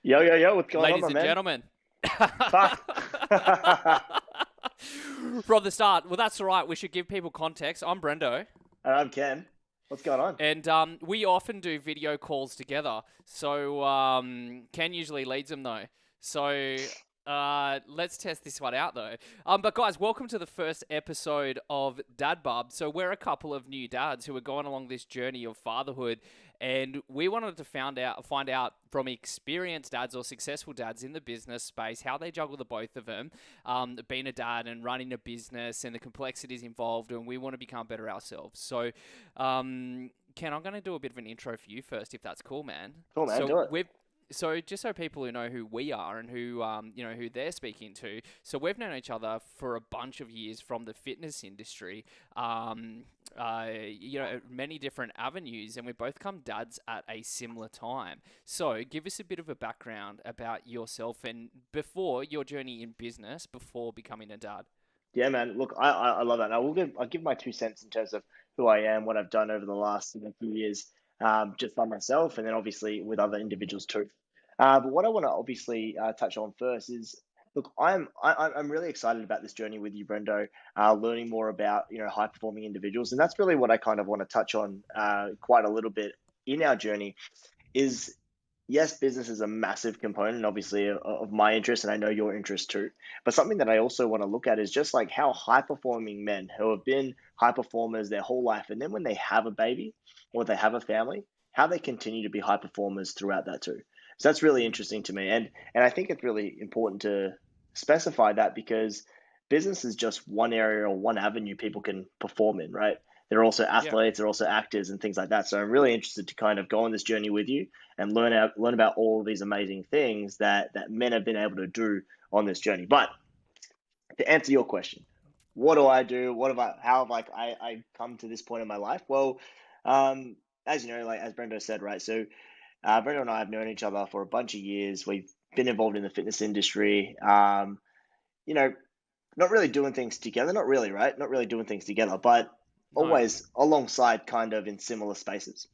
Yo, yo, yo, what's going on, Ladies my and man? gentlemen. Fuck. And From the start. Well, that's all right. We should give people context. I'm Brendo, I'm Ken. What's going on? and we often do video calls together. So Ken usually leads them though. So let's test this one out though. But guys, welcome to the first episode of DadBUB. So we're a couple of new dads who are going along this journey of fatherhood, and we wanted to find out from experienced dads or successful dads in the business space how they juggle the both of them, being a dad and running a business and the complexities involved, and we want to become better ourselves. So, Ken, I'm going to do a bit of an intro for you first, if that's cool, man. Cool, man. So Do it. we've so just so people who know who we are and who who they're speaking to. So we've known each other for a bunch of years from the fitness industry. Many different avenues, and we both come dads at a similar time. So give us a bit of a background about yourself and before your journey in business, before becoming a dad. Yeah, man. Look, I love that. I'll give my 2 cents in terms of who I am, what I've done over the last few years, just by myself, and then obviously with other individuals too. But what I want to obviously touch on first is, look, I'm really excited about this journey with you, Brendo. Learning more about high performing individuals, and that's really what I kind of want to touch on quite a little bit in our journey. Is yes, business is a massive component, obviously, of my interest, and I know your interest too. But something that I also want to look at is just like how high performing men who have been high performers their whole life, and then when they have a baby or they have a family, how they continue to be high performers throughout that too. So that's really Mm. interesting to me, and I think it's really important to specify that because business is just one area or one avenue people can perform in, right? They're also Yeah. athletes, they're also actors and things like that. So I'm really interested to kind of go on this journey with you and learn about all of these amazing things that men have been able to do on this journey. But to answer your question, what do I do? What have I how have like I come to this point in my life? Well, um, as you know, like as Brendo said, right? So Brendo and I have known each other for a bunch of years. We've been involved in the fitness industry. You know, not really doing things together, not really, right? Not really doing things together, but No. always alongside kind of in similar spaces.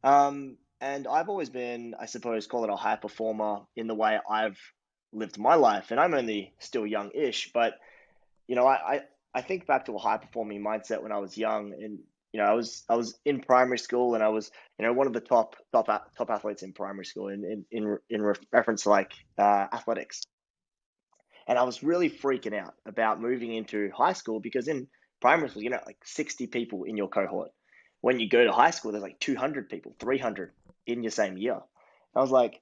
And I've always been, I suppose, call it a high performer in the way I've lived my life. And I'm only still young-ish, but you know, I think back to a high performing mindset when I was young, and I was in primary school, and I was one of the top athletes in primary school in reference to like athletics. And I was really freaking out about moving into high school because in primary school, like 60 people in your cohort. When you go to high school, there's like 200 people, 300 in your same year. I was like,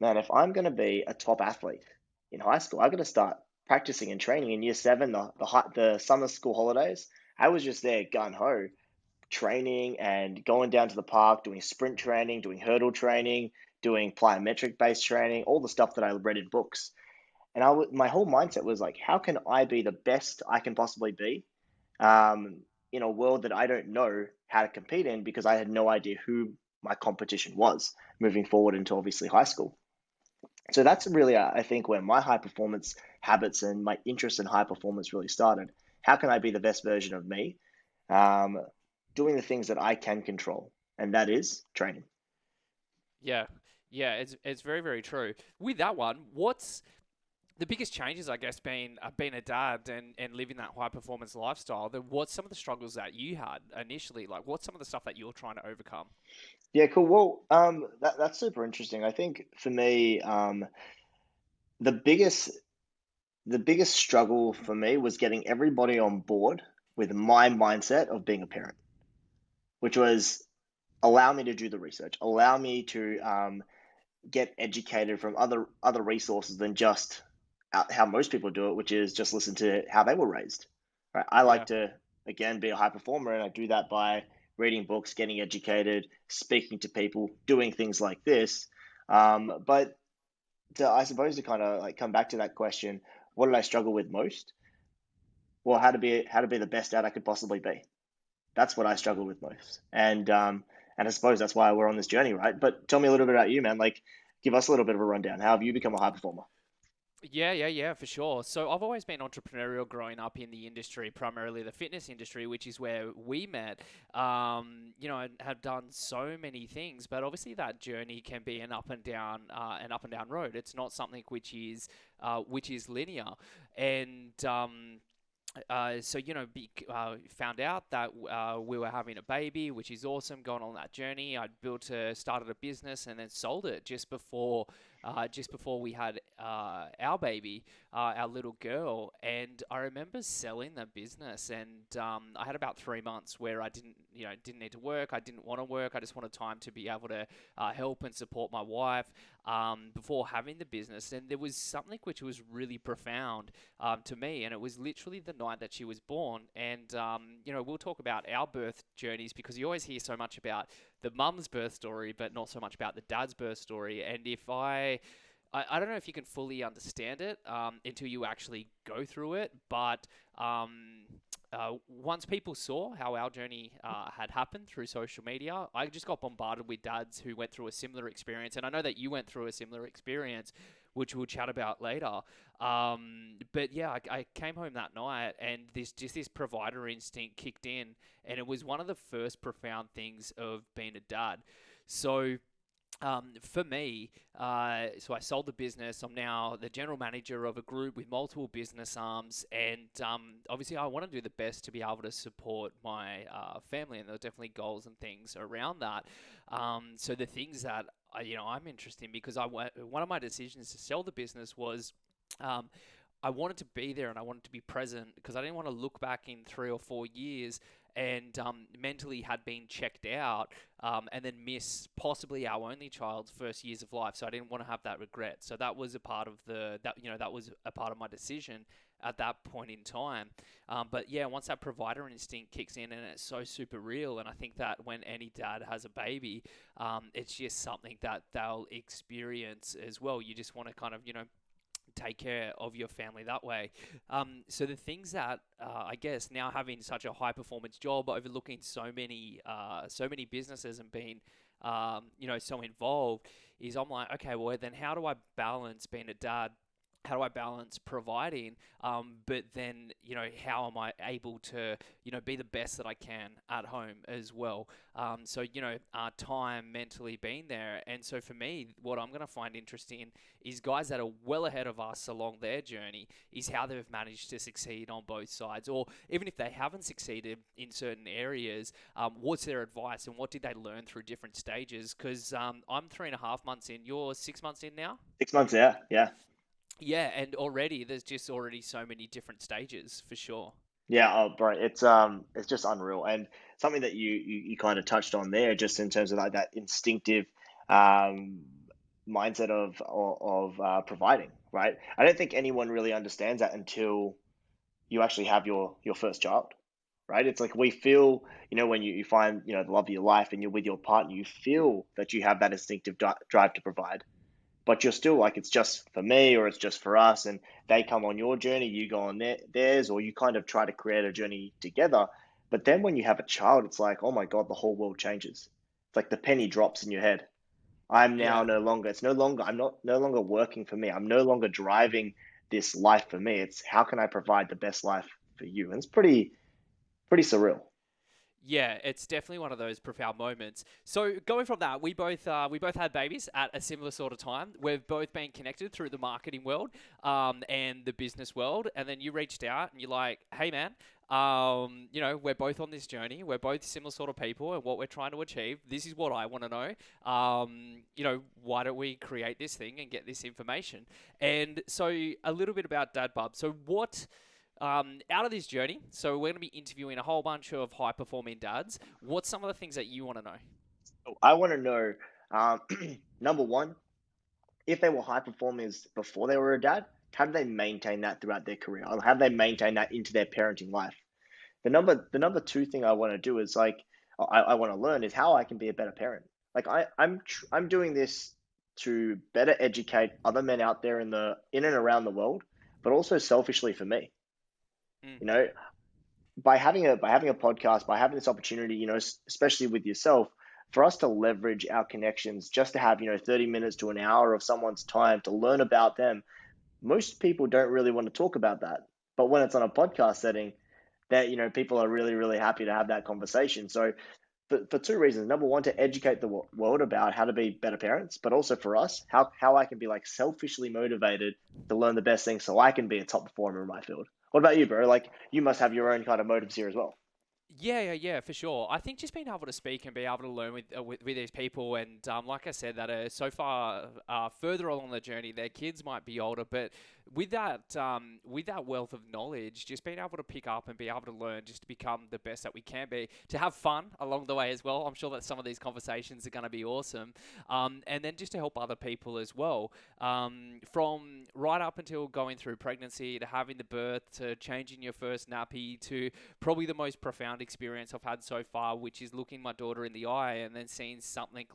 man, if I'm going to be a top athlete in high school, I've got to start practicing and training in year seven, the summer school holidays. I was just there gun ho, training and going down to the park, doing sprint training, doing hurdle training, doing plyometric based training, all the stuff that I read in books. And my whole mindset was like, how can I be the best I can possibly be in a world that I don't know how to compete in because I had no idea who my competition was moving forward into obviously high school. So that's really, I think, where my high performance habits and my interest in high performance really started. How can I be the best version of me? Um, Doing the things that I can control, and that is training. Yeah. Yeah. It's very very true. With that one, what's the biggest changes, I guess, being a dad and living that high performance lifestyle? Then what's some of the struggles that you had initially? Like, what's some of the stuff that you're trying to overcome? Yeah, cool. Well, that's super interesting. I think for me, the biggest the biggest struggle for me was getting everybody on board with my mindset of being a parent, which was allow me to do the research, allow me to get educated from other resources than just how most people do it, which is just listen to how they were raised. Right? I like Yeah. to again be a high performer, and I do that by reading books, getting educated, speaking to people, doing things like this. But I suppose to kind of like come back to that question, what did I struggle with most? Well, how to be the best dad I could possibly be. That's what I struggle with most, and I suppose that's why we're on this journey, right? But tell me a little bit about you, man. Like, give us a little bit of a rundown. How have you become a high performer? Yeah, for sure. So I've always been entrepreneurial growing up in the industry, primarily the fitness industry, which is where we met. And have done so many things, but obviously that journey can be an up and down road. It's not something which is linear, and found out that we were having a baby, which is awesome. Going on that journey, started a business, and then sold it just before we had our baby, our little girl. And I remember selling the business, and I had about 3 months where I didn't need to work. I didn't want to work. I just wanted time to be able to help and support my wife before having the business. And there was something which was really profound to me, and it was literally the night that she was born. And we'll talk about our birth journeys because you always hear so much about the mum's birth story, but not so much about the dad's birth story. And if I don't know if you can fully understand it until you actually go through it, but once people saw how our journey had happened through social media, I just got bombarded with dads who went through a similar experience. And I know that you went through a similar experience, which we'll chat about later. But yeah, I came home that night and this provider instinct kicked in. And it was one of the first profound things of being a dad. So for me, so I sold the business. I'm now the general manager of a group with multiple business arms, and obviously, I want to do the best to be able to support my family, and there are definitely goals and things around that. So the things that I'm interested in because one of my decisions to sell the business was. I wanted to be there and I wanted to be present because I didn't want to look back in 3 or 4 years and mentally had been checked out and then miss possibly our only child's first years of life. So I didn't want to have that regret. So that was a part of that was a part of my decision at that point in time. But yeah, once that provider instinct kicks in and it's so super real, and I think that when any dad has a baby, it's just something that they'll experience as well. You just want to kind of take care of your family that way. So the things that I guess now having such a high performance job, overlooking so many businesses and being so involved, is I'm like, okay, well then how do I balance being a dad? How do I balance providing? But then, how am I able to, be the best that I can at home as well? Time mentally being there. And so for me, what I'm going to find interesting is guys that are well ahead of us along their journey is how they've managed to succeed on both sides. Or even if they haven't succeeded in certain areas, what's their advice and what did they learn through different stages? Because I'm 3.5 months in, you're 6 months in now? 6 months, yeah, yeah. Yeah, and already there's just already so many different stages for sure. Yeah, oh, bro, it's just unreal, and something that you kind of touched on there, just in terms of like that instinctive um, mindset of providing, right? I don't think anyone really understands that until you actually have your first child, right? It's like we feel, when you find the love of your life and you're with your partner, you feel that you have that instinctive drive to provide, but you're still like it's just for me or it's just for us, and they come on your journey, you go on theirs, or you kind of try to create a journey together. But then when you have a child, it's like, oh my god, the whole world changes. It's like the penny drops in your head. I'm now Yeah. no longer it's no longer I'm not no longer working for me, I'm no longer driving this life for me. It's how can I provide the best life for you? And it's pretty surreal. Yeah, it's definitely one of those profound moments. So going from that, we both had babies at a similar sort of time. We've both been connected through the marketing world, and the business world. And then you reached out and you're like, "Hey, man, we're both on this journey. We're both similar sort of people, and what we're trying to achieve. This is what I want to know. Why don't we create this thing and get this information?" And so a little bit about DadBUB. So what? Out of this journey, so we're going to be interviewing a whole bunch of high performing dads. What's some of the things that you want to know? I want to know, um, number one, if they were high performers before they were a dad, how do they maintain that throughout their career? Or how do they maintain that into their parenting life? The number two thing I want to do is like I want to learn is how I can be a better parent. Like I'm doing this to better educate other men out there in and around the world, but also selfishly for me. Mm, You know, by having a podcast, by having this opportunity, especially with yourself, for us to leverage our connections, just to have 30 minutes to an hour of someone's time to learn about them, most people don't really want to talk about that. But when it's on a podcast setting, that people are really, really happy to have that conversation. So for two reasons. Number one, to educate the world about how to be better parents, but also for us, how I can be like selfishly motivated to learn the best things so I can be a top performer in my field. What about you, bro? Like, you must have your own kind of motives here as well. Yeah, for sure. I think just being able to speak and be able to learn with these people, and like I said, that are so far further along the journey. Their kids might be older, but with that wealth of knowledge, just being able to pick up and be able to learn, just to become the best that we can be, to have fun along the way as well. I'm sure that some of these conversations are going to be awesome, and then just to help other people as well, from right up until going through pregnancy to having the birth to changing your first nappy to probably the most profound experience I've had so far, which is looking my daughter in the eye and then seeing something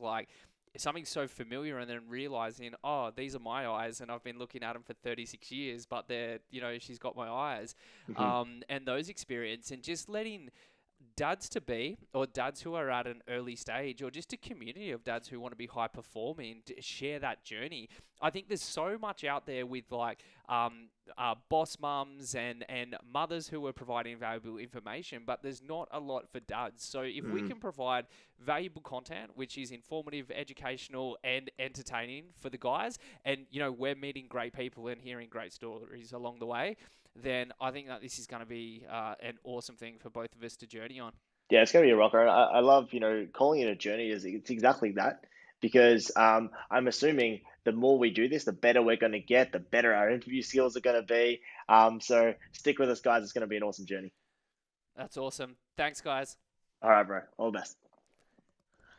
so familiar and then realizing, oh, these are my eyes and I've been looking at them for 36 years, but she's got my eyes. Hmm. And those experience and just letting dads to be, or dads who are at an early stage, or just a community of dads who want to be high performing, to share that journey. I think there's so much out there with boss mums and mothers who are providing valuable information, but there's not a lot for dads. So if we Hmm. can provide valuable content, which is informative, educational, and entertaining for the guys, and we're meeting great people and hearing great stories along the way, then I think that this is going to be an awesome thing for both of us to journey on. Yeah, it's gonna be a rocker. And I love, calling it a journey is it's exactly that because I'm assuming the more we do this, the better we're going to get, the better our interview skills are going to be. So stick with us, guys. It's going to be an awesome journey. That's awesome. Thanks, guys. All right, bro. All the best.